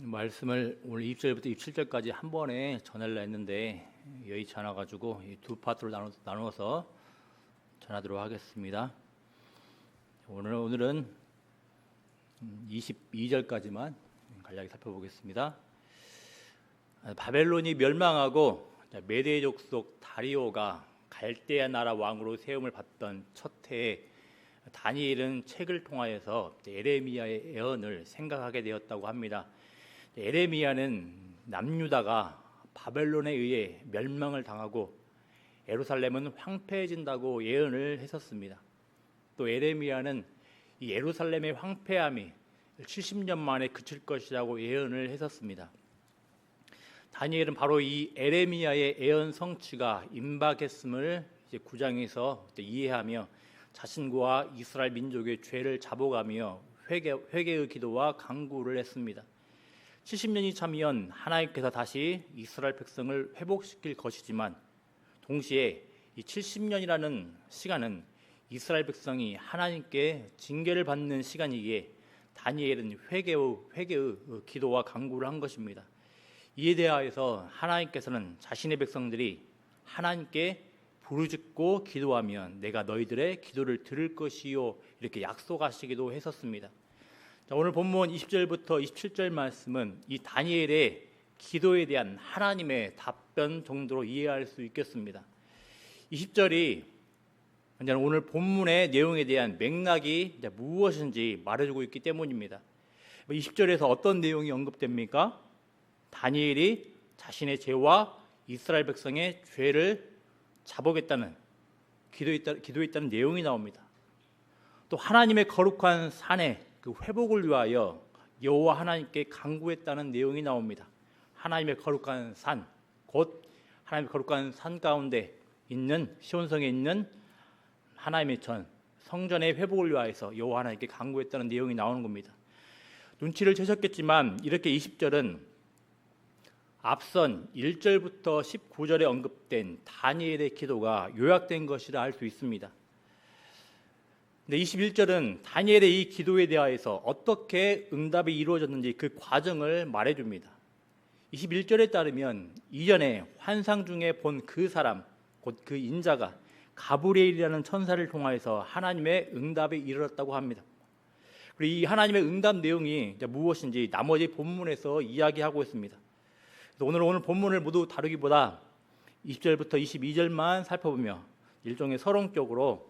말씀을 오늘 2절부터 27절까지 한 번에 전하려 했는데 여의치 않아가지고 이 두 파트로 나누어서 전하도록 하겠습니다. 오늘은 22절까지만 간략히 살펴보겠습니다. 바벨론이 멸망하고 메대 족속 다리오가 갈대아 나라 왕으로 세움을 받던 첫 해에 다니엘은 책을 통하여서 에레미야의 예언을 생각하게 되었다고 합니다. 에레미야는 남유다가 바벨론에 의해 멸망을 당하고 예루살렘은 황폐해진다고 예언을 했었습니다. 또 에레미야는 이 예루살렘의 황폐함이 70년 만에 그칠 것이라고 예언을 했었습니다. 다니엘은 바로 이 에레미야의 예언 성취가 임박했음을 9장에서 이해하며 자신과 이스라엘 민족의 죄를 자복하며 회개의 기도와 간구를 했습니다. 70년이 차면 하나님께서 다시 이스라엘 백성을 회복시킬 것이지만 동시에 이 70년이라는 시간은 이스라엘 백성이 하나님께 징계를 받는 시간이기에 다니엘은 회개의 기도와 간구를 한 것입니다. 이에 대하여서 하나님께서는 자신의 백성들이 하나님께 부르짖고 기도하면 내가 너희들의 기도를 들을 것이요 이렇게 약속하시기도 했었습니다. 자, 오늘 본문 20절부터 27절 말씀은 이 다니엘의 기도에 대한 하나님의 답변 정도로 이해할 수 있겠습니다. 20절이 오늘 본문의 내용에 대한 맥락이 무엇인지 말해주고 있기 때문입니다. 20절에서 어떤 내용이 언급됩니까? 다니엘이 자신의 죄와 이스라엘 백성의 죄를 자복했다는 기도했다는 내용이 나옵니다. 또 하나님의 거룩한 산의 그 회복을 위하여 여호와 하나님께 간구했다는 내용이 나옵니다. 하나님의 거룩한 산, 곧 하나님의 거룩한 산 가운데 있는 시온성에 있는 하나님의 전 성전의 회복을 위하여서 여호와 하나님께 간구했다는 내용이 나오는 겁니다. 눈치를 채셨겠지만 이렇게 20절은 앞선 1절부터 19절에 언급된 다니엘의 기도가 요약된 것이라 할 수 있습니다. 근데 21절은 다니엘의 이 기도에 대하여서 어떻게 응답이 이루어졌는지 그 과정을 말해줍니다. 21절에 따르면 이전에 환상 중에 본 그 사람, 곧 그 인자가 가브리엘이라는 천사를 통하여서 하나님의 응답에 이르렀다고 합니다. 그리고 이 하나님의 응답 내용이 무엇인지 나머지 본문에서 이야기하고 있습니다. 오늘 본문을 모두 다루기보다 20절부터 22절만 살펴보며 일종의 서론격으로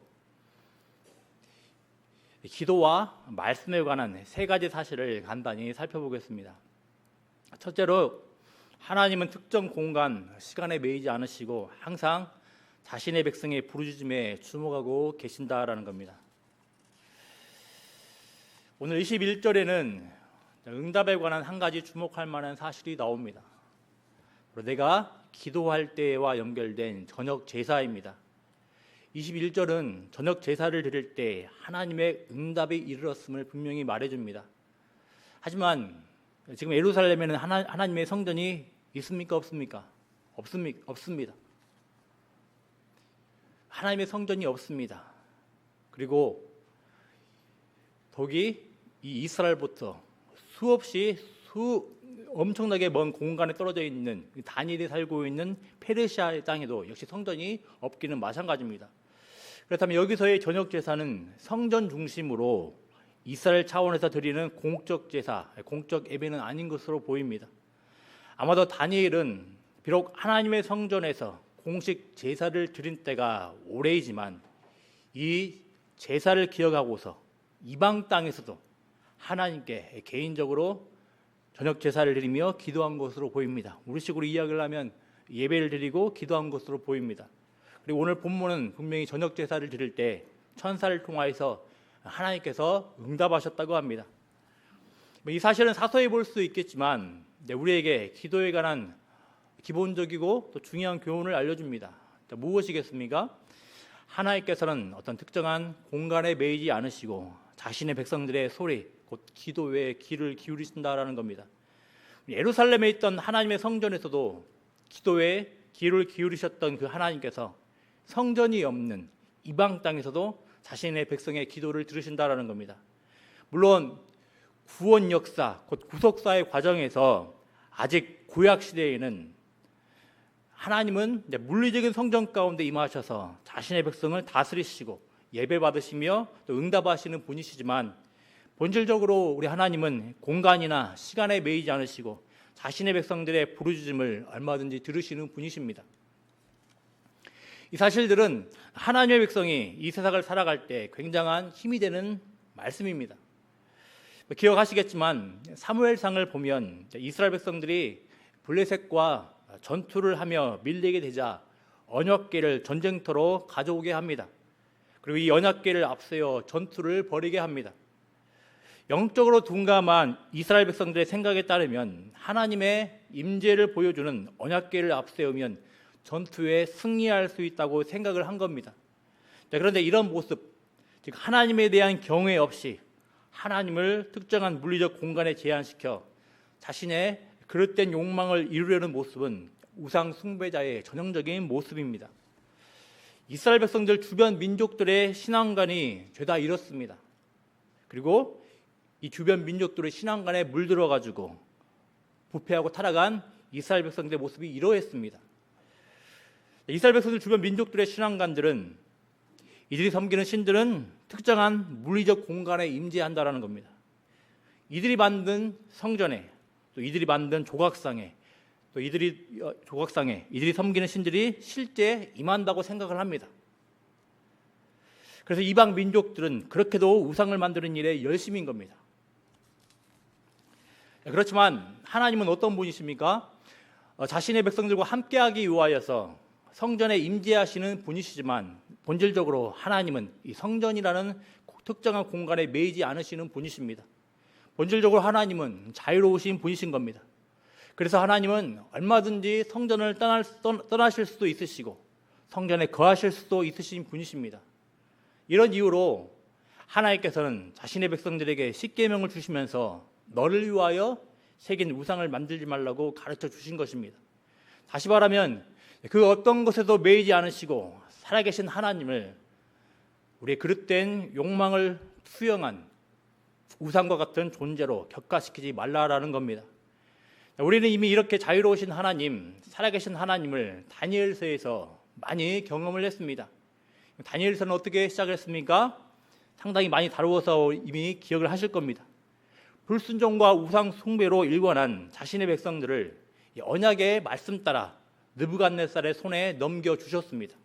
기도와 말씀에 관한 세 가지 사실을 간단히 살펴보겠습니다. 첫째로 하나님은 특정 공간, 시간에 매이지 않으시고 항상 자신의 백성의 부르짖음에 주목하고 계신다라는 겁니다. 오늘 21절에는 응답에 관한 한 가지 주목할 만한 사실이 나옵니다. 내가 기도할 때와 연결된 저녁 제사입니다. 21절은 저녁 제사를 드릴 때 하나님의 응답이 이르렀음을 분명히 말해줍니다. 하지만 지금 예루살렘에는 하나님의 성전이 있습니까? 없습니까? 없습니다. 하나님의 성전이 없습니다. 그리고 더욱이 이 이스라엘부터 엄청나게 먼 공간에 떨어져 있는 다니엘이 살고 있는 페르시아 땅에도 역시 성전이 없기는 마찬가지입니다. 그렇다면 여기서의 저녁 제사는 성전 중심으로 이스라엘 차원에서 드리는 공적 제사, 공적 예배는 아닌 것으로 보입니다. 아마도 다니엘은 비록 하나님의 성전에서 공식 제사를 드린 때가 오래이지만 이 제사를 기억하고서 이방 땅에서도 하나님께 개인적으로 저녁 제사를 드리며 기도한 것으로 보입니다. 우리식으로 이야기를 하면 예배를 드리고 기도한 것으로 보입니다. 그리고 오늘 본문은 분명히 저녁 제사를 드릴 때 천사를 통하여서 하나님께서 응답하셨다고 합니다. 이 사실은 사소해 볼 수 있겠지만 우리에게 기도에 관한 기본적이고 또 중요한 교훈을 알려줍니다. 무엇이겠습니까? 하나님께서는 어떤 특정한 공간에 매이지 않으시고 자신의 백성들의 소리, 곧 기도에 귀를 기울이신다라는 겁니다. 예루살렘에 있던 하나님의 성전에서도 기도에 귀를 기울이셨던 그 하나님께서 성전이 없는 이방 땅에서도 자신의 백성의 기도를 들으신다라는 겁니다. 물론 구원 역사, 곧 구속사의 과정에서 아직 구약 시대에는 하나님은 물리적인 성전 가운데 임하셔서 자신의 백성을 다스리시고 예배받으시며 또 응답하시는 분이시지만, 본질적으로 우리 하나님은 공간이나 시간에 매이지 않으시고 자신의 백성들의 부르짖음을 얼마든지 들으시는 분이십니다. 이 사실들은 하나님의 백성이 이 세상을 살아갈 때 굉장한 힘이 되는 말씀입니다. 기억하시겠지만 사무엘상을 보면 이스라엘 백성들이 블레셋과 전투를 하며 밀리게 되자 언약궤를 전쟁터로 가져오게 합니다. 그리고 이 언약궤를 앞세워 전투를 벌이게 합니다. 영적으로 둔감한 이스라엘 백성들의 생각에 따르면 하나님의 임재를 보여주는 언약궤를 앞세우면 전투에 승리할 수 있다고 생각을 한 겁니다. 그런데 이런 모습, 즉 하나님에 대한 경외 없이 하나님을 특정한 물리적 공간에 제한시켜 자신의 그릇된 욕망을 이루려는 모습은 우상 숭배자의 전형적인 모습입니다. 이스라엘 백성들 주변 민족들의 신앙관이 죄다 이렇습니다. 그리고 이 주변 민족들의 신앙관에 물들어가지고 부패하고 타락한 이스라엘 백성들의 모습이 이러했습니다. 이스라엘 백성들 주변 민족들의 신앙관들은 이들이 섬기는 신들은 특정한 물리적 공간에 임재한다라는 겁니다. 이들이 만든 성전에, 또 이들이 만든 조각상에, 또 이들이 섬기는 신들이 실제 임한다고 생각을 합니다. 그래서 이방 민족들은 그렇게도 우상을 만드는 일에 열심인 겁니다. 그렇지만 하나님은 어떤 분이십니까? 자신의 백성들과 함께하기 위하여서 성전에 임재하시는 분이시지만, 본질적으로 하나님은 이 성전이라는 특정한 공간에 매이지 않으시는 분이십니다. 본질적으로 하나님은 자유로우신 분이신 겁니다. 그래서 하나님은 얼마든지 성전을 떠나실 수도 있으시고 성전에 거하실 수도 있으신 분이십니다. 이런 이유로 하나님께서는 자신의 백성들에게 십계명을 주시면서 너를 위하여 새긴 우상을 만들지 말라고 가르쳐 주신 것입니다. 다시 말하면 그 어떤 것에도 매이지 않으시고 살아계신 하나님을 우리의 그릇된 욕망을 수용한 우상과 같은 존재로 격화시키지 말라라는 겁니다. 우리는 이미 이렇게 자유로우신 하나님, 살아계신 하나님을 다니엘서에서 많이 경험을 했습니다. 다니엘서는 어떻게 시작했습니까? 상당히 많이 다루어서 이미 기억을 하실 겁니다. 불순종과 우상 숭배로 일관한 자신의 백성들을 언약의 말씀 따라 느부갓네살의 손에 넘겨주셨습니다.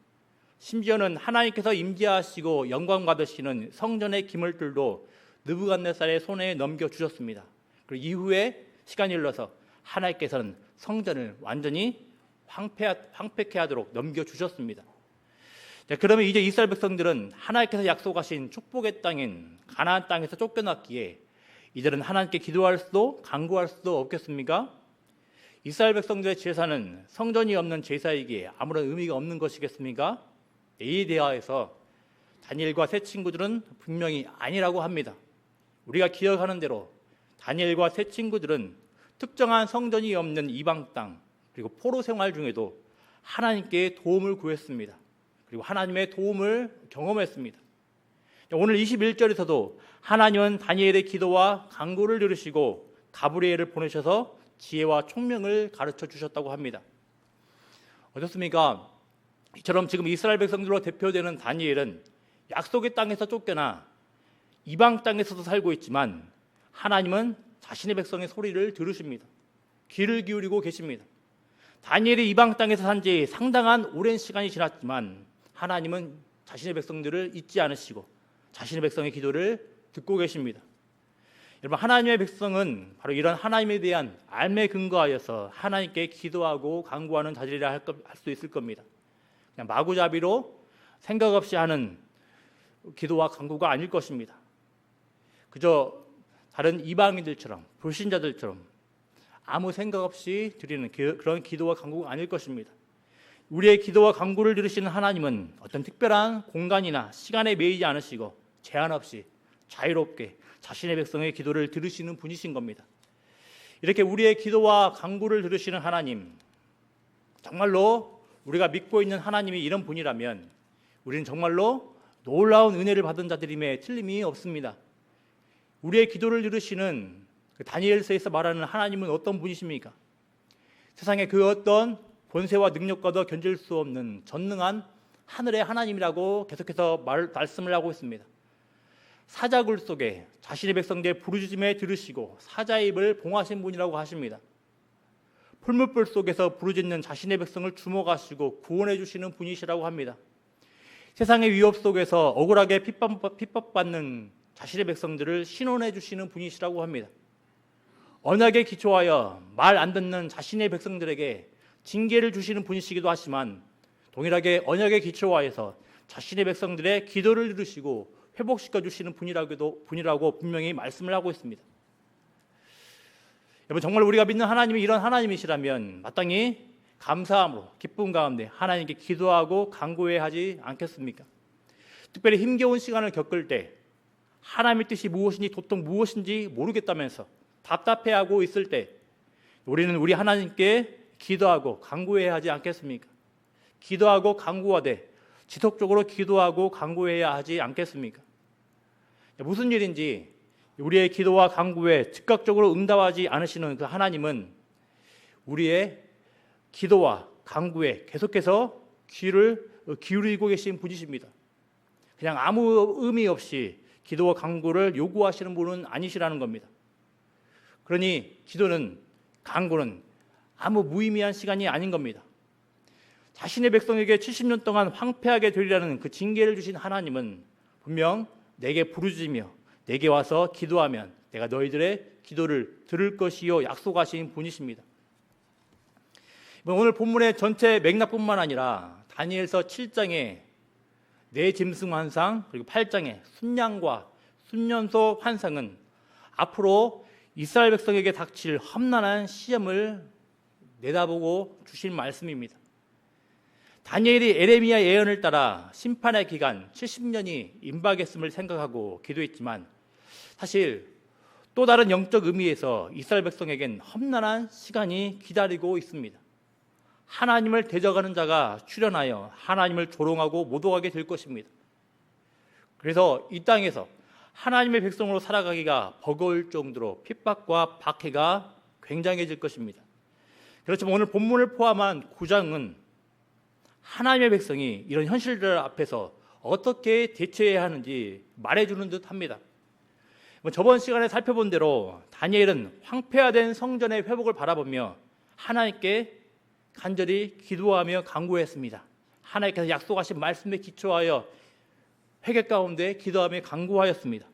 심지어는 하나님께서 임재하시고 영광 받으시는 성전의 기물들도 느부갓네살의 손에 넘겨주셨습니다. 그리고 이후에 시간이 흘러서 하나님께서는 성전을 완전히 황폐케 하도록 넘겨주셨습니다. 그러면 이제 이스라엘 백성들은 하나님께서 약속하신 축복의 땅인 가나안 땅에서 쫓겨났기에 이들은 하나님께 기도할 수도 간구할 수도 없겠습니까? 이스라엘 백성들의 제사는 성전이 없는 제사이기에 아무런 의미가 없는 것이겠습니까? 이에 대하여서 다니엘과 세 친구들은 분명히 아니라고 합니다. 우리가 기억하는 대로 다니엘과 세 친구들은 특정한 성전이 없는 이방 땅, 그리고 포로 생활 중에도 하나님께 도움을 구했습니다. 그리고 하나님의 도움을 경험했습니다. 오늘 21절에서도 하나님은 다니엘의 기도와 간구를 들으시고 가브리엘을 보내셔서 지혜와 총명을 가르쳐 주셨다고 합니다. 어떻습니까? 이처럼 지금 이스라엘 백성들로 대표되는 다니엘은 약속의 땅에서 쫓겨나 이방 땅에서도 살고 있지만 하나님은 자신의 백성의 소리를 들으십니다. 귀를 기울이고 계십니다. 다니엘이 이방 땅에서 산 지 상당한 오랜 시간이 지났지만 하나님은 자신의 백성들을 잊지 않으시고 자신의 백성의 기도를 듣고 계십니다. 여러분, 하나님의 백성은 바로 이런 하나님에 대한 알매 근거하여서 하나님께 기도하고 간구하는 자들이라 할 수 있을 겁니다. 그냥 마구잡이로 생각 없이 하는 기도와 간구가 아닐 것입니다. 그저 다른 이방인들처럼 불신자들처럼 아무 생각 없이 드리는 그런 기도와 간구가 아닐 것입니다. 우리의 기도와 간구를 들으시는 하나님은 어떤 특별한 공간이나 시간에 매이지 않으시고 제한 없이 자유롭게 자신의 백성의 기도를 들으시는 분이신 겁니다. 이렇게 우리의 기도와 간구를 들으시는 하나님, 정말로 우리가 믿고 있는 하나님이 이런 분이라면 우리는 정말로 놀라운 은혜를 받은 자들임에 틀림이 없습니다. 우리의 기도를 들으시는 다니엘서에서 말하는 하나님은 어떤 분이십니까? 세상의 그 어떤 권세와 능력과도 견딜 수 없는 전능한 하늘의 하나님이라고 계속해서 말씀을 하고 있습니다. 사자굴 속에 자신의 백성들의 부르짖음에 들으시고 사자의 입을 봉하신 분이라고 하십니다. 풀무불 속에서 부르짖는 자신의 백성을 주목하시고 구원해 주시는 분이시라고 합니다. 세상의 위협 속에서 억울하게 핍박받는 자신의 백성들을 신원해 주시는 분이시라고 합니다. 언약에 기초하여 말 안 듣는 자신의 백성들에게 징계를 주시는 분이시기도 하지만 동일하게 언약에 기초하여서 자신의 백성들의 기도를 들으시고 회복시켜 주시는 분이라고 분명히 말씀을 하고 있습니다. 여러분, 정말 우리가 믿는 하나님이 이런 하나님이시라면 마땅히 감사함으로 기쁨 가운데 하나님께 기도하고 간구해야 하지 않겠습니까? 특별히 힘겨운 시간을 겪을 때 하나님의 뜻이 무엇인지 도통 무엇인지 모르겠다면서 답답해하고 있을 때 우리는 우리 하나님께 기도하고 간구해야 하지 않겠습니까? 기도하고 간구하되 지속적으로 기도하고 간구해야 하지 않겠습니까? 무슨 일인지 우리의 기도와 간구에 즉각적으로 응답하지 않으시는 그 하나님은 우리의 기도와 간구에 계속해서 귀를 기울이고 계신 분이십니다. 그냥 아무 의미 없이 기도와 간구를 요구하시는 분은 아니시라는 겁니다. 그러니 기도는, 간구는 아무 무의미한 시간이 아닌 겁니다. 자신의 백성에게 70년 동안 황폐하게 되리라는 그 징계를 주신 하나님은 분명 내게 부르짖으며 내게 와서 기도하면 내가 너희들의 기도를 들을 것이요 약속하신 분이십니다. 오늘 본문의 전체 맥락뿐만 아니라 다니엘서 7장의 네 짐승 환상 그리고 8장의 순양과 순년소 환상은 앞으로 이스라엘 백성에게 닥칠 험난한 시험을 내다보고 주신 말씀입니다. 다니엘이 에레미야 예언을 따라 심판의 기간 70년이 임박했음을 생각하고 기도했지만 사실 또 다른 영적 의미에서 이스라엘 백성에겐 험난한 시간이 기다리고 있습니다. 하나님을 대적하는 자가 출현하여 하나님을 조롱하고 모독하게 될 것입니다. 그래서 이 땅에서 하나님의 백성으로 살아가기가 버거울 정도로 핍박과 박해가 굉장해질 것입니다. 그렇지만 오늘 본문을 포함한 9장은 하나님의 백성이 이런 현실들 앞에서 어떻게 대처해야 하는지 말해주는 듯 합니다. 저번 시간에 살펴본 대로 다니엘은 황폐화된 성전의 회복을 바라보며 하나님께 간절히 기도하며 간구했습니다. 하나님께서 약속하신 말씀에 기초하여 회개 가운데 기도하며 간구하였습니다.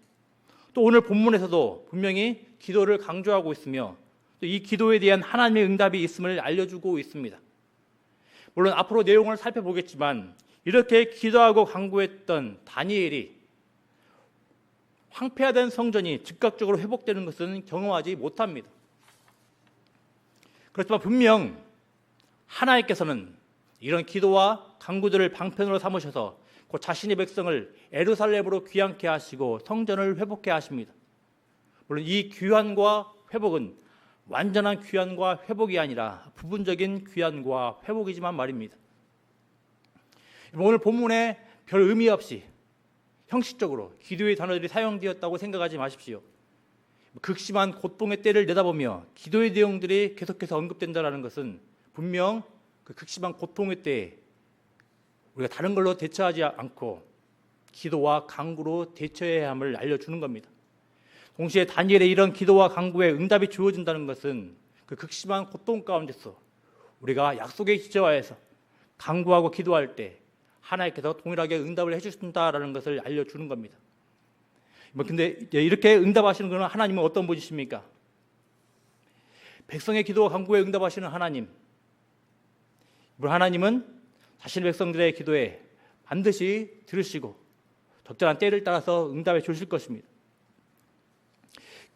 또 오늘 본문에서도 분명히 기도를 강조하고 있으며 또 이 기도에 대한 하나님의 응답이 있음을 알려주고 있습니다. 물론 앞으로 내용을 살펴보겠지만 이렇게 기도하고 간구했던 다니엘이 황폐화된 성전이 즉각적으로 회복되는 것은 경험하지 못합니다. 그렇지만 분명 하나님께서는 이런 기도와 간구들을 방편으로 삼으셔서 곧 자신의 백성을 예루살렘으로 귀환케 하시고 성전을 회복케 하십니다. 물론 이 귀환과 회복은 완전한 귀환과 회복이 아니라 부분적인 귀환과 회복이지만 말입니다. 오늘 본문에 별 의미 없이 형식적으로 기도의 단어들이 사용되었다고 생각하지 마십시오. 극심한 고통의 때를 내다보며 기도의 내용들이 계속해서 언급된다는 것은 분명 그 극심한 고통의 때에 우리가 다른 걸로 대처하지 않고 기도와 간구로 대처해야 함을 알려주는 겁니다. 동시에 다니엘의 이런 기도와 간구에 응답이 주어진다는 것은 그 극심한 고통 가운데서 우리가 약속에 기초하여서 간구하고 기도할 때 하나님께서 동일하게 응답을 해주신다라는 것을 알려주는 겁니다. 근데 이렇게 응답하시는 것은 하나님은 어떤 분이십니까? 백성의 기도와 간구에 응답하시는 하나님. 하나님은 자신의 백성들의 기도에 반드시 들으시고 적절한 때를 따라서 응답해 주실 것입니다.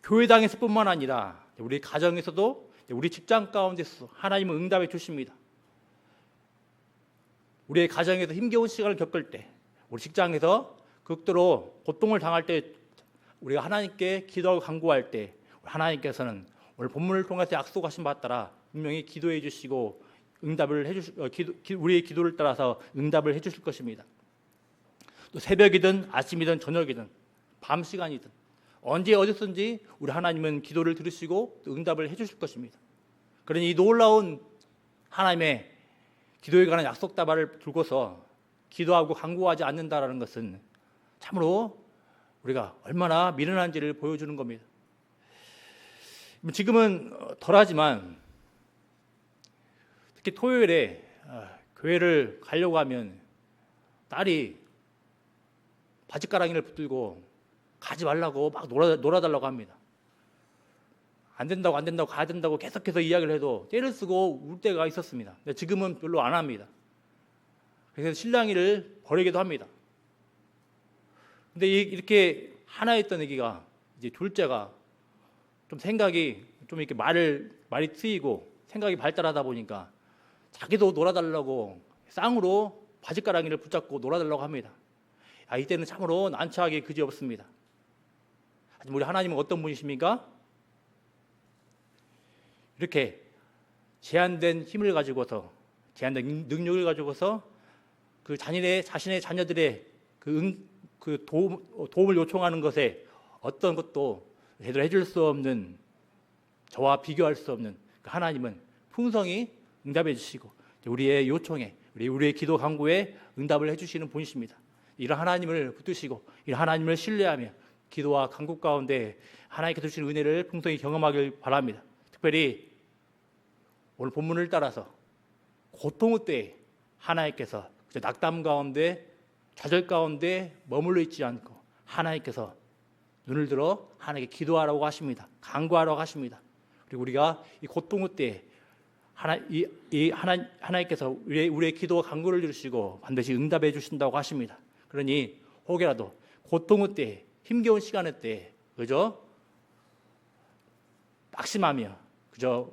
교회당에서뿐만 아니라 우리 가정에서도 우리 직장 가운데서 하나님은 응답해 주십니다. 우리의 가정에서 힘겨운 시간을 겪을 때, 우리 직장에서 극도로 고통을 당할 때 우리가 하나님께 기도하고 간구할 때 하나님께서는 오늘 본문을 통해서 약속하신 바 따라 분명히 기도해 주시고 응답을 우리의 기도를 따라서 응답을 해 주실 것입니다. 또 새벽이든 아침이든 저녁이든 밤 시간이든 언제 어디서든지 우리 하나님은 기도를 들으시고 또 응답을 해주실 것입니다. 그러니 이 놀라운 하나님의 기도에 관한 약속 다발을 들고서 기도하고 간구하지 않는다라는 것은 참으로 우리가 얼마나 미련한지를 보여주는 겁니다. 지금은 덜하지만 특히 토요일에 교회를 가려고 하면 딸이 바짓가랑이를 붙들고 가지 말라고 막 놀아달라고 합니다. 안 된다고 가야 된다고 계속해서 이야기를 해도 떼를 쓰고 울 때가 있었습니다. 근데 지금은 별로 안 합니다. 그래서 신랑이를 버리기도 합니다. 근데 이렇게 하나였던 애기가 이제 둘째가 좀 생각이 좀 이렇게 말이 트이고 생각이 발달하다 보니까 자기도 놀아달라고 쌍으로 바짓가랑이를 붙잡고 놀아달라고 합니다. 이때는 참으로 난처하기 그지없습니다. 하지만 우리 하나님은 어떤 분이십니까? 이렇게 제한된 힘을 가지고서 제한된 능력을 가지고서 그 자신의 자녀들의 그 도움을 요청하는 것에 어떤 것도 제대로 해줄 수 없는, 저와 비교할 수 없는 그 하나님은 풍성히 응답해 주시고 우리의 요청에 우리의 기도 간구에 응답을 해주시는 분이십니다. 이런 하나님을 붙드시고 이런 하나님을 신뢰하며 기도와 간구 가운데 하나님께서 주시는 은혜를 풍성히 경험하길 바랍니다. 특별히 오늘 본문을 따라서 고통의 때에 하나님께서 낙담 가운데 좌절 가운데 머물러 있지 않고 하나님께서 눈을 들어 하나님께 기도하라고 하십니다. 간구하라고 하십니다. 그리고 우리가 이 고통의 때에 하나님께서 우리의 기도와 간구를 들으시고 반드시 응답해 주신다고 하십니다. 그러니 혹여라도 고통의 때에 힘겨운 시간의 때에 그저 낙심하며 그저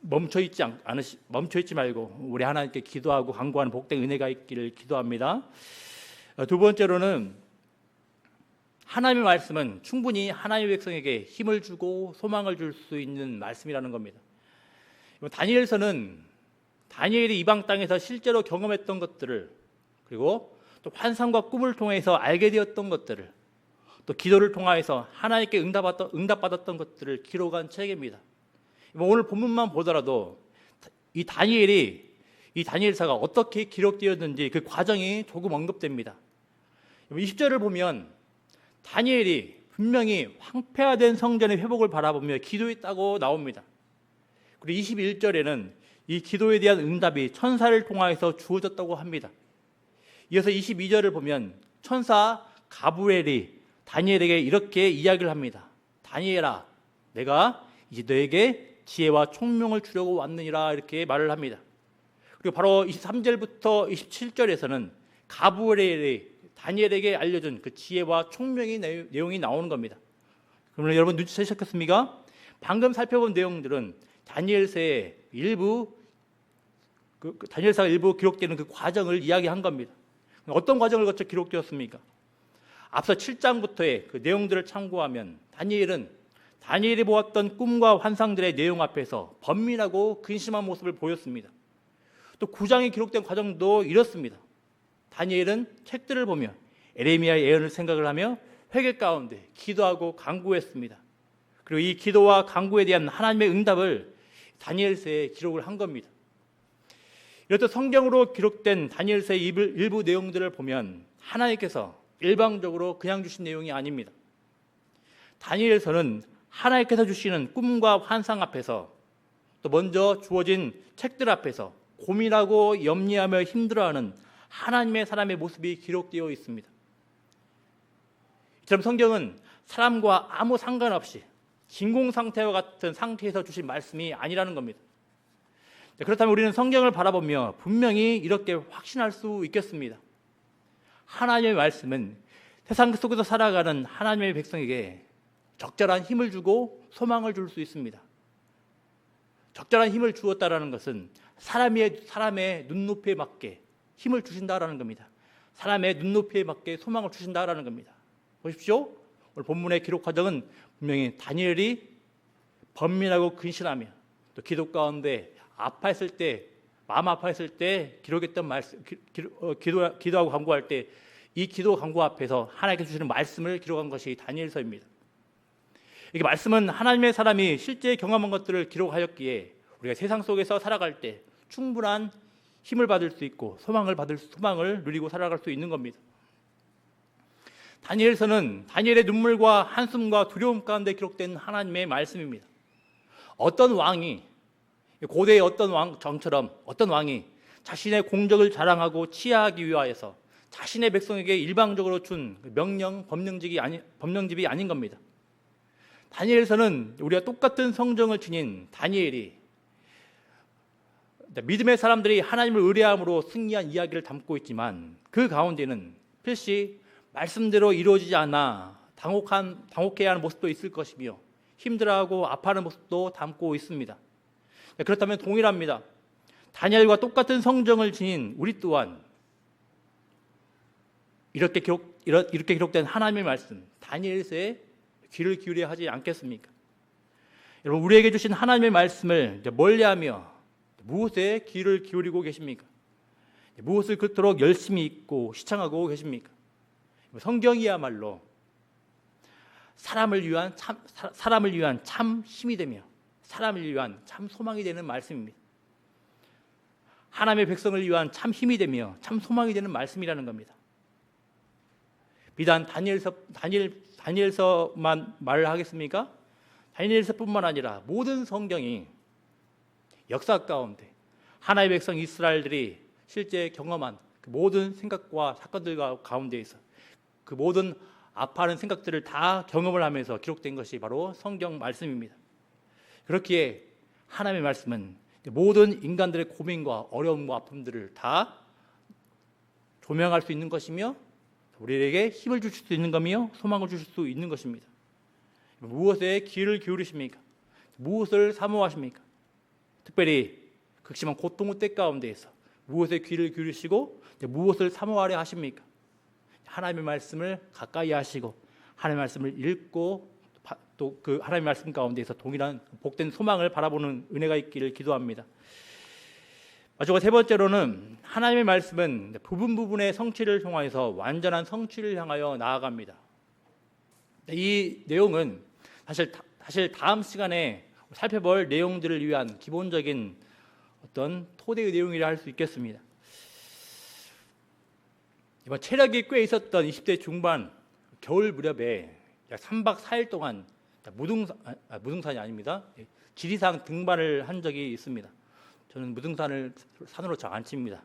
멈춰있지 말고 우리 하나님께 기도하고 간구하는 복된 은혜가 있기를 기도합니다. 두 번째로는 하나님의 말씀은 충분히 하나님의 백성에게 힘을 주고 소망을 줄 수 있는 말씀이라는 겁니다. 다니엘서는 다니엘이 이방 땅에서 실제로 경험했던 것들을, 그리고 또 환상과 꿈을 통해서 알게 되었던 것들을, 또 기도를 통하여서 하나님께 응답받았던 것들을 기록한 책입니다. 오늘 본문만 보더라도 이 다니엘서가 어떻게 기록되었는지 그 과정이 조금 언급됩니다. 20절을 보면 다니엘이 분명히 황폐화된 성전의 회복을 바라보며 기도했다고 나옵니다. 그리고 21절에는 이 기도에 대한 응답이 천사를 통하여서 주어졌다고 합니다. 이어서 22절을 보면 천사 가브리엘이 다니엘에게 이렇게 이야기를 합니다. 다니엘아, 내가 이제 너에게 지혜와 총명을 주려고 왔느니라, 이렇게 말을 합니다. 그리고 바로 23절부터 27절에서는 가브리엘이 다니엘에게 알려준 그 지혜와 총명의 내용이 나오는 겁니다. 그러면 여러분 눈치채셨겠습니까? 방금 살펴본 내용들은 다니엘서의 일부 다니엘서가 일부 기록되는 그 과정을 이야기한 겁니다. 어떤 과정을 거쳐 기록되었습니까? 앞서 7장부터의 그 내용들을 참고하면 다니엘이 보았던 꿈과 환상들의 내용 앞에서 번민하고 근심한 모습을 보였습니다. 또 9장에 기록된 과정도 이렇습니다. 다니엘은 책들을 보며 에레미야의 예언을 생각을 하며 회개 가운데 기도하고 간구했습니다. 그리고 이 기도와 간구에 대한 하나님의 응답을 다니엘서에 기록을 한 겁니다. 이렇듯 성경으로 기록된 다니엘서의 일부 내용들을 보면 하나님께서 일방적으로 그냥 주신 내용이 아닙니다. 다니엘서는 하나님께서 주시는 꿈과 환상 앞에서, 또 먼저 주어진 책들 앞에서 고민하고 염려하며 힘들어하는 하나님의 사람의 모습이 기록되어 있습니다. 이처럼 성경은 사람과 아무 상관없이 진공 상태와 같은 상태에서 주신 말씀이 아니라는 겁니다. 그렇다면 우리는 성경을 바라보며 분명히 이렇게 확신할 수 있겠습니다. 하나님의 말씀은 세상 속에서 살아가는 하나님의 백성에게 적절한 힘을 주고 소망을 줄 수 있습니다. 적절한 힘을 주었다라는 것은 사람의 눈높이에 맞게 힘을 주신다라는 겁니다. 사람의 눈높이에 맞게 소망을 주신다라는 겁니다. 보십시오. 오늘 본문의 기록 과정은 분명히 다니엘이 번민하고 근심하며 또 기도 가운데 아파했을 때, 마음 아파했을 때 기록했던 말씀, 기도하고 간구할 때 이 기도 간구 앞에서 하나님께서 주시는 말씀을 기록한 것이 다니엘서입니다. 이게 말씀은 하나님의 사람이 실제 경험한 것들을 기록하였기에 우리가 세상 속에서 살아갈 때 충분한 힘을 받을 수 있고 소망을 누리고 살아갈 수 있는 겁니다. 다니엘서는 다니엘의 눈물과 한숨과 두려움 가운데 기록된 하나님의 말씀입니다. 어떤 왕이 고대의 어떤 왕정처럼 어떤 왕이 자신의 공적을 자랑하고 치하하기 위하여서 자신의 백성에게 일방적으로 준 명령 법령집이 아닌 겁니다. 다니엘서는 우리가 똑같은 성정을 지닌 다니엘이 믿음의 사람들이 하나님을 의뢰함으로 승리한 이야기를 담고 있지만 그 가운데는 필시 말씀대로 이루어지지 않아 당혹해야 하는 모습도 있을 것이며 힘들어하고 아파하는 모습도 담고 있습니다. 그렇다면 동일합니다. 다니엘과 똑같은 성정을 지닌 우리 또한 이렇게 기록된 하나님의 말씀 다니엘서에 귀를 기울여야 하지 않겠습니까? 여러분, 우리에게 주신 하나님의 말씀을 멀리하며 무엇에 귀를 기울이고 계십니까? 무엇을 그토록 열심히 읽고 시청하고 계십니까? 성경이야말로 사람을 위한 참 힘이 되며 사람을 위한 참 소망이 되는 말씀입니다. 하나님의 백성을 위한 참 힘이 되며 참 소망이 되는 말씀이라는 겁니다. 비단 다니엘서만 말을 하겠습니까? 다니엘서뿐만 아니라 모든 성경이 역사 가운데 하나님의 백성 이스라엘들이 실제 경험한 그 모든 생각과 사건들 가운데에서 그 모든 아파하는 생각들을 다 경험을 하면서 기록된 것이 바로 성경 말씀입니다. 그렇기에 하나님의 말씀은 모든 인간들의 고민과 어려움과 아픔들을 다 조명할 수 있는 것이며 우리에게 힘을 주실 수 있는 것이며 소망을 주실 수 있는 것입니다. 무엇에 귀를 기울이십니까? 무엇을 사모하십니까? 특별히 극심한 고통의 때 가운데에서 무엇에 귀를 기울이시고 무엇을 사모하려 하십니까? 하나님의 말씀을 가까이 하시고 하나님의 말씀을 읽고 또 그 하나님의 말씀 가운데에서 동일한 복된 소망을 바라보는 은혜가 있기를 기도합니다. 마지막 세 번째로는 하나님의 말씀은 부분의 성취를 통하여서 완전한 성취를 향하여 나아갑니다. 이 내용은 사실 다음 시간에 살펴볼 내용들을 위한 기본적인 어떤 토대의 내용이라 할 수 있겠습니다. 이번 체력이 꽤 있었던 20대 중반 겨울 무렵에 약 3박 4일 동안 무등산이 아닙니다. 지리산 등반을 한 적이 있습니다. 저는 무등산을 산으로 잘 안 칩니다.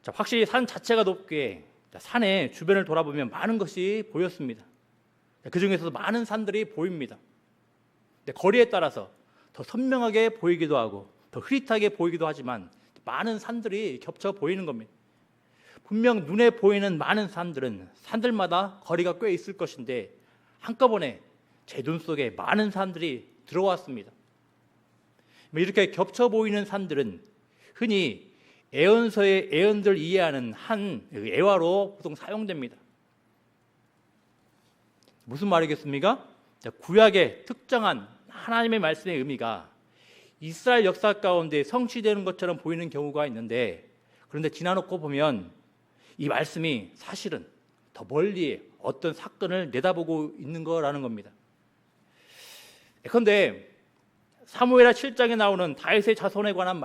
확실히 산 자체가 높게 산의 주변을 돌아보면 많은 것이 보였습니다. 그 중에서도 많은 산들이 보입니다. 거리에 따라서 더 선명하게 보이기도 하고 더 흐릿하게 보이기도 하지만 많은 산들이 겹쳐 보이는 겁니다. 분명 눈에 보이는 많은 산들은 산들마다 거리가 꽤 있을 것인데 한꺼번에 제 눈 속에 많은 산들이 들어왔습니다. 이렇게 겹쳐 보이는 산들은 흔히 애언서의 애언들 이해하는 한 애화로 보통 사용됩니다. 무슨 말이겠습니까? 구약의 특정한 하나님의 말씀의 의미가 이스라엘 역사 가운데 성취되는 것처럼 보이는 경우가 있는데 그런데 지나놓고 보면 이 말씀이 사실은 더 멀리 어떤 사건을 내다보고 있는 거라는 겁니다. 그런데 사무엘하 7장에 나오는 다윗의 자손에 관한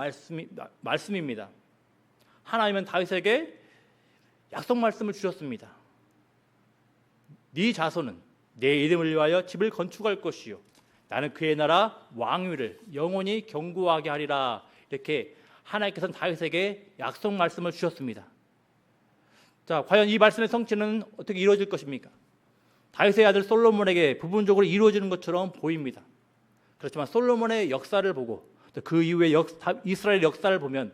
말씀입니다. 하나님은 다윗에게 약속 말씀을 주셨습니다. 네 자손은 내 이름을 위하여 집을 건축할 것이요 나는 그의 나라 왕위를 영원히 견고하게 하리라. 이렇게 하나님께서는 다윗에게 약속 말씀을 주셨습니다. 자, 과연 이 말씀의 성취는 어떻게 이루어질 것입니까? 다윗의 아들 솔로몬에게 부분적으로 이루어지는 것처럼 보입니다. 그렇지만 솔로몬의 역사를 보고 또 그 이후의 이스라엘 역사를 보면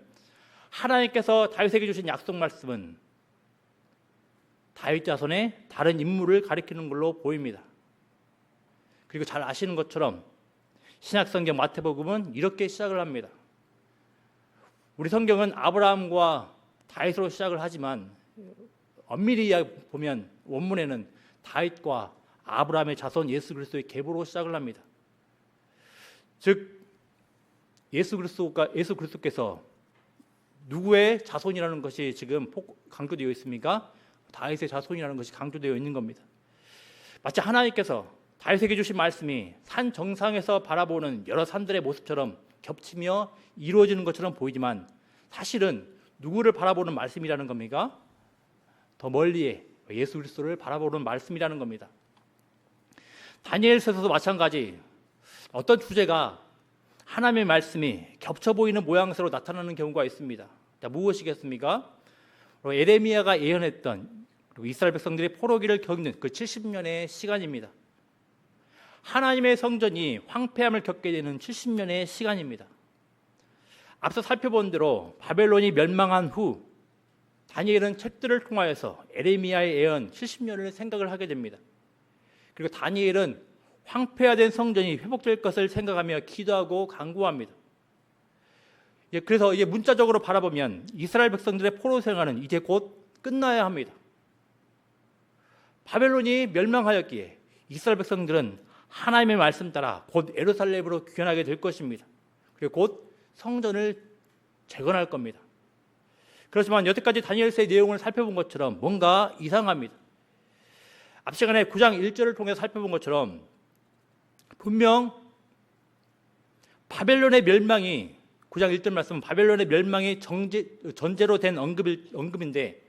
하나님께서 다윗에게 주신 약속 말씀은 다윗 자손의 다른 인물을 가리키는 걸로 보입니다. 그리고 잘 아시는 것처럼 신약성경 마태복음은 이렇게 시작을 합니다. 우리 성경은 아브라함과 다윗으로 시작을 하지만 엄밀히 보면 원문에는 다윗과 아브라함의 자손 예수 그리스도의 계보로 시작을 합니다. 즉 예수 그리스도께서 누구의 자손이라는 것이 지금 강조되어 있습니까? 다윗의 자손이라는 것이 강조되어 있는 겁니다. 마치 하나님께서 다윗에게 주신 말씀이 산 정상에서 바라보는 여러 산들의 모습처럼 겹치며 이루어지는 것처럼 보이지만 사실은 누구를 바라보는 말씀이라는 겁니까? 더 멀리에 예수 그리스도를 바라보는 말씀이라는 겁니다. 다니엘서도 마찬가지 어떤 주제가 하나님의 말씀이 겹쳐 보이는 모양새로 나타나는 경우가 있습니다. 자, 무엇이겠습니까? 에레미야가 예언했던 이스라엘 백성들이 포로기를 겪는 그 70년의 시간입니다. 하나님의 성전이 황폐함을 겪게 되는 70년의 시간입니다. 앞서 살펴본 대로 바벨론이 멸망한 후 다니엘은 책들을 통하여서 에레미야의 예언 70년을 생각을 하게 됩니다. 그리고 다니엘은 황폐화된 성전이 회복될 것을 생각하며 기도하고 간구합니다. 그래서 이제 문자적으로 바라보면 이스라엘 백성들의 포로 생활은 이제 곧 끝나야 합니다. 바벨론이 멸망하였기에 이스라엘 백성들은 하나님의 말씀 따라 곧 예루살렘으로 귀환하게 될 것입니다. 그리고 곧 성전을 재건할 겁니다. 그렇지만 여태까지 다니엘서의 내용을 살펴본 것처럼 뭔가 이상합니다. 앞 시간에 9장 1절을 통해서 살펴본 것처럼 분명 바벨론의 멸망이 9장 1절 말씀은 바벨론의 멸망이 전제로 된 언급인데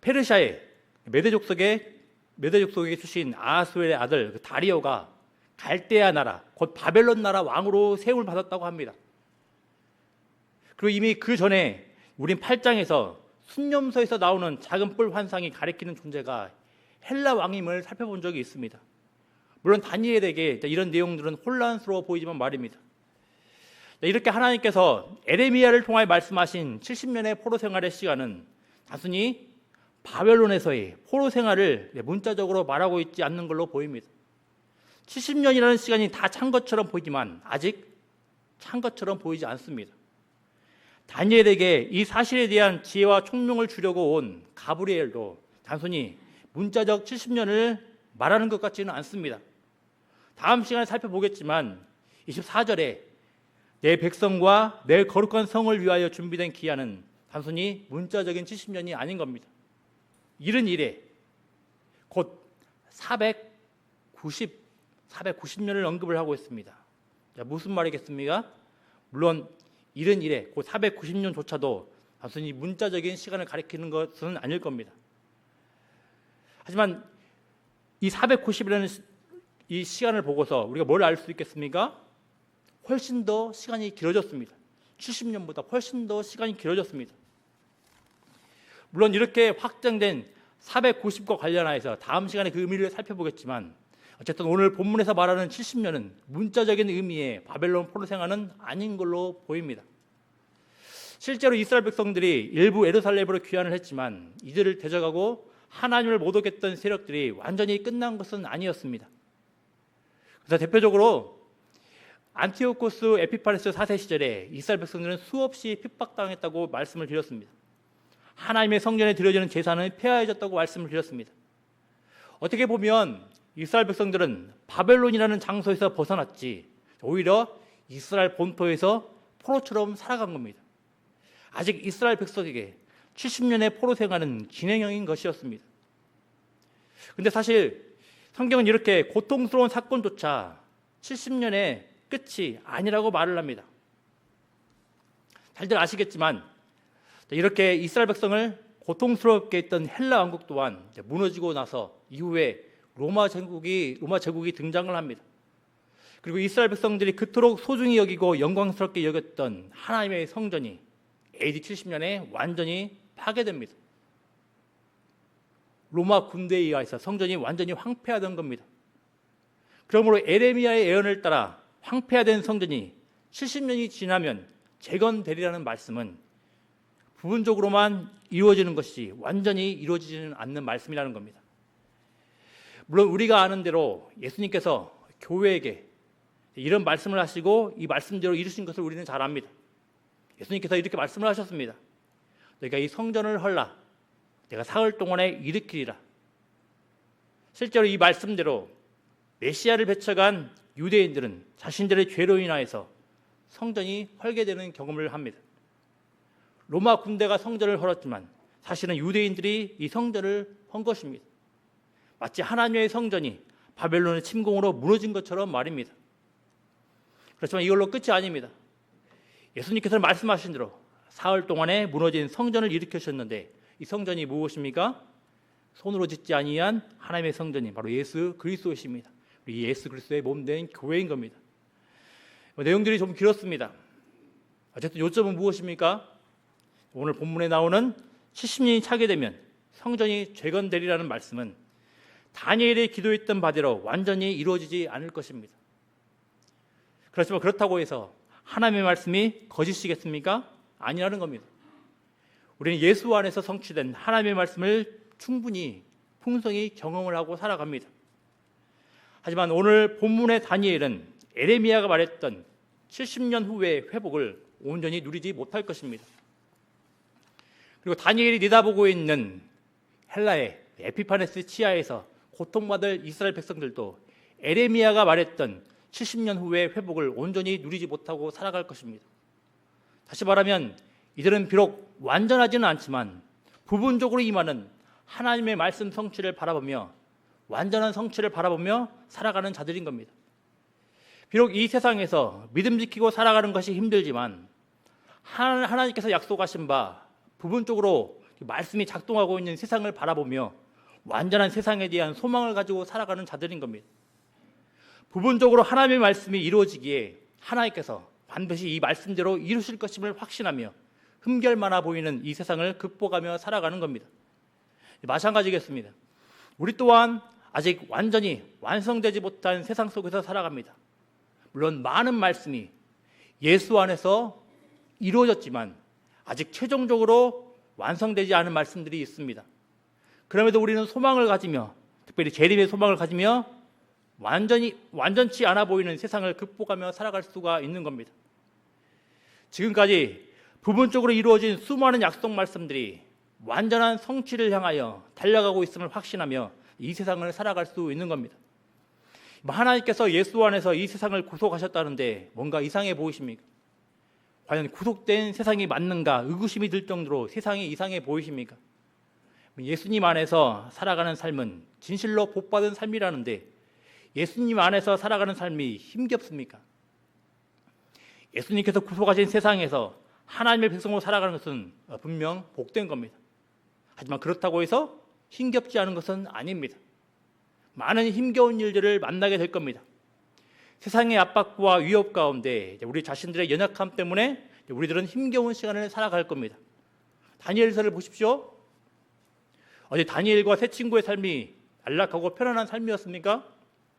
페르시아의 메대 족속에 주신 아하수엘의 아들 다리오가 갈대아 나라 곧 바벨론 나라 왕으로 세움을 받았다고 합니다. 그리고 이미 그 전에 우린 8장에서 순념서에서 나오는 작은 뿔 환상이 가리키는 존재가 헬라 왕임을 살펴본 적이 있습니다. 물론 다니엘에게 이런 내용들은 혼란스러워 보이지만 말입니다. 이렇게 하나님께서 에레미야를 통하여 말씀하신 70년의 포로 생활의 시간은 단순히 바벨론에서의 포로 생활을 문자적으로 말하고 있지 않는 걸로 보입니다. 70년이라는 시간이 다 찬 것처럼 보이지만 아직 찬 것처럼 보이지 않습니다. 다니엘에게 이 사실에 대한 지혜와 총명을 주려고 온 가브리엘도 단순히 문자적 70년을 말하는 것 같지는 않습니다. 다음 시간에 살펴보겠지만 24절에 내 백성과 내 거룩한 성을 위하여 준비된 기한은 단순히 문자적인 70년이 아닌 겁니다. 이른 이래 곧 490년을 언급을 하고 있습니다. 자, 무슨 말이겠습니까? 물론 이른 이래 곧 490년조차도 단순히 문자적인 시간을 가리키는 것은 아닐 겁니다. 하지만 이 490이라는 이 시간을 보고서 우리가 뭘 알 수 있겠습니까? 훨씬 더 시간이 길어졌습니다. 70년보다 훨씬 더 시간이 길어졌습니다. 물론 이렇게 확정된 490과 관련하여서 다음 시간에 그 의미를 살펴보겠지만 어쨌든 오늘 본문에서 말하는 70년은 문자적인 의미의 바벨론 포로 생활은 아닌 걸로 보입니다. 실제로 이스라엘 백성들이 일부 예루살렘으로 귀환을 했지만 이들을 대적하고 하나님을 못 얻겠던 세력들이 완전히 끝난 것은 아니었습니다. 그래서 대표적으로 안티오코스 에피파네스 4세 시절에 이스라엘 백성들은 수없이 핍박당했다고 말씀을 드렸습니다. 하나님의 성전에 드려지는 제사는 폐하해졌다고 말씀을 드렸습니다. 어떻게 보면 이스라엘 백성들은 바벨론이라는 장소에서 벗어났지 오히려 이스라엘 본토에서 포로처럼 살아간 겁니다. 아직 이스라엘 백성에게 70년의 포로 생활은 진행형인 것이었습니다. 그런데 사실 성경은 이렇게 고통스러운 사건조차 70년의 끝이 아니라고 말을 합니다. 잘들 아시겠지만 이렇게 이스라엘 백성을 고통스럽게 했던 헬라 왕국 또한 무너지고 나서 이후에 로마 제국이 등장을 합니다. 그리고 이스라엘 백성들이 그토록 소중히 여기고 영광스럽게 여겼던 하나님의 성전이 AD 70년에 완전히 파괴됩니다. 로마 군대에 의해서 성전이 완전히 황폐화된 겁니다. 그러므로 에레미야의 예언을 따라 황폐화된 성전이 70년이 지나면 재건되리라는 말씀은 부분적으로만 이루어지는 것이 완전히 이루어지지는 않는 말씀이라는 겁니다. 물론 우리가 아는 대로 예수님께서 교회에게 이런 말씀을 하시고 이 말씀대로 이루신 것을 우리는 잘 압니다. 예수님께서 이렇게 말씀을 하셨습니다. 너희가 이 성전을 헐라 내가 사흘 동안에 일으키리라. 실제로 이 말씀대로 메시아를 배척한 유대인들은 자신들의 죄로 인하여서 성전이 헐게되는 경험을 합니다. 로마 군대가 성전을 헐었지만 사실은 유대인들이 이 성전을 헌 것입니다. 마치 하나님의 성전이 바벨론의 침공으로 무너진 것처럼 말입니다. 그렇지만 이걸로 끝이 아닙니다. 예수님께서는 말씀하신 대로 사흘 동안에 무너진 성전을 일으키셨는데 이 성전이 무엇입니까? 손으로 짓지 아니한 하나님의 성전이 바로 예수 그리스도이십니다. 우리 예수 그리스도의 몸된 교회인 겁니다. 내용들이 좀 길었습니다. 어쨌든 요점은 무엇입니까? 오늘 본문에 나오는 70년이 차게 되면 성전이 재건되리라는 말씀은 다니엘이 기도했던 바대로 완전히 이루어지지 않을 것입니다. 그렇지만 그렇다고 해서 하나님의 말씀이 거짓이겠습니까? 아니라는 겁니다. 우리는 예수 안에서 성취된 하나님의 말씀을 충분히 풍성히 경험을 하고 살아갑니다. 하지만 오늘 본문의 다니엘은 에레미야가 말했던 70년 후의 회복을 온전히 누리지 못할 것입니다. 그리고 다니엘이 내다보고 있는 헬라의 에피파네스 치하에서 고통받을 이스라엘 백성들도 에레미야가 말했던 70년 후의 회복을 온전히 누리지 못하고 살아갈 것입니다. 다시 말하면 이들은 비록 완전하지는 않지만 부분적으로 임하는 하나님의 말씀 성취를 바라보며 완전한 성취를 바라보며 살아가는 자들인 겁니다. 비록 이 세상에서 믿음 지키고 살아가는 것이 힘들지만 하나님께서 약속하신 바 부분적으로 말씀이 작동하고 있는 세상을 바라보며 완전한 세상에 대한 소망을 가지고 살아가는 자들인 겁니다. 부분적으로 하나님의 말씀이 이루어지기에 하나님께서 반드시 이 말씀대로 이루실 것임을 확신하며 흠결 많아 보이는 이 세상을 극복하며 살아가는 겁니다. 마찬가지겠습니다. 우리 또한 아직 완전히 완성되지 못한 세상 속에서 살아갑니다. 물론 많은 말씀이 예수 안에서 이루어졌지만 아직 최종적으로 완성되지 않은 말씀들이 있습니다. 그럼에도 우리는 소망을 가지며 특별히 재림의 소망을 가지며 완전치 않아 보이는 세상을 극복하며 살아갈 수가 있는 겁니다. 지금까지 부분적으로 이루어진 수많은 약속 말씀들이 완전한 성취를 향하여 달려가고 있음을 확신하며 이 세상을 살아갈 수 있는 겁니다. 하나님께서 예수 안에서 이 세상을 구속하셨다는데 뭔가 이상해 보이십니까? 과연 구속된 세상이 맞는가 의구심이 들 정도로 세상이 이상해 보이십니까? 예수님 안에서 살아가는 삶은 진실로 복받은 삶이라는데 예수님 안에서 살아가는 삶이 힘겹습니까? 예수님께서 구속하신 세상에서 하나님의 백성으로 살아가는 것은 분명 복된 겁니다. 하지만 그렇다고 해서 힘겹지 않은 것은 아닙니다. 많은 힘겨운 일들을 만나게 될 겁니다. 세상의 압박과 위협 가운데 우리 자신들의 연약함 때문에 우리들은 힘겨운 시간을 살아갈 겁니다. 다니엘서를 보십시오. 어제 다니엘과 세 친구의 삶이 안락하고 편안한 삶이었습니까?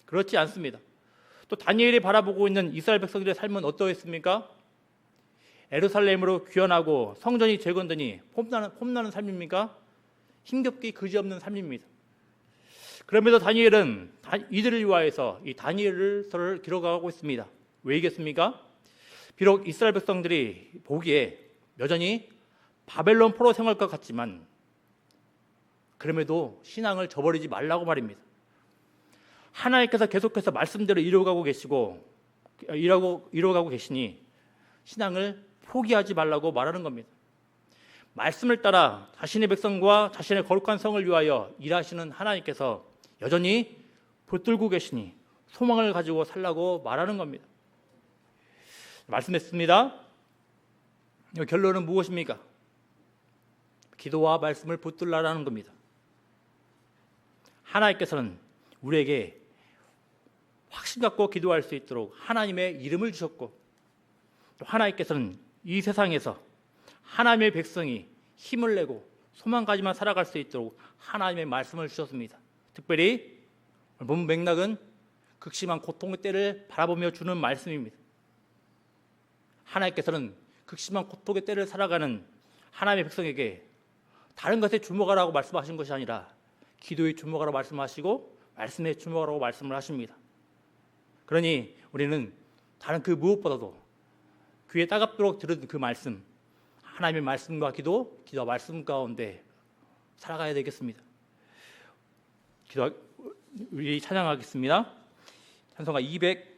그렇지 않습니다. 또 다니엘이 바라보고 있는 이스라엘 백성들의 삶은 어떠했습니까? 예루살렘으로 귀환하고 성전이 재건되니 폼나는 삶입니까? 힘겹게 그지없는 삶입니다. 그럼에도 다니엘은 이들을 위하여서 이 다니엘서를 기록하고 있습니다. 왜이겠습니까? 비록 이스라엘 백성들이 보기에 여전히 바벨론 포로 생활과 같지만 그럼에도 신앙을 저버리지 말라고 말입니다. 하나님께서 계속해서 말씀대로 이루어가고 계시니 신앙을 포기하지 말라고 말하는 겁니다. 말씀을 따라 자신의 백성과 자신의 거룩한 성을 위하여 일하시는 하나님께서 여전히 붙들고 계시니 소망을 가지고 살라고 말하는 겁니다. 말씀했습니다. 결론은 무엇입니까? 기도와 말씀을 붙들라라는 겁니다. 하나님께서는 우리에게 확신 갖고 기도할 수 있도록 하나님의 이름을 주셨고 또 하나님께서는 이 세상에서 하나님의 백성이 힘을 내고 소망 가지만 살아갈 수 있도록 하나님의 말씀을 주셨습니다. 특별히 본 맥락은 극심한 고통의 때를 바라보며 주는 말씀입니다. 하나님께서는 극심한 고통의 때를 살아가는 하나님의 백성에게 다른 것에 주목하라고 말씀하신 것이 아니라 기도에 주목하라고 말씀하시고 말씀에 주목하라고 말씀을 하십니다. 그러니 우리는 다른 그 무엇보다도 귀에 따갑도록 들은 그 말씀, 하나님의 말씀과 기도와 말씀 가운데 살아가야 되겠습니다. 우리 찬양하겠습니다. 찬송가 200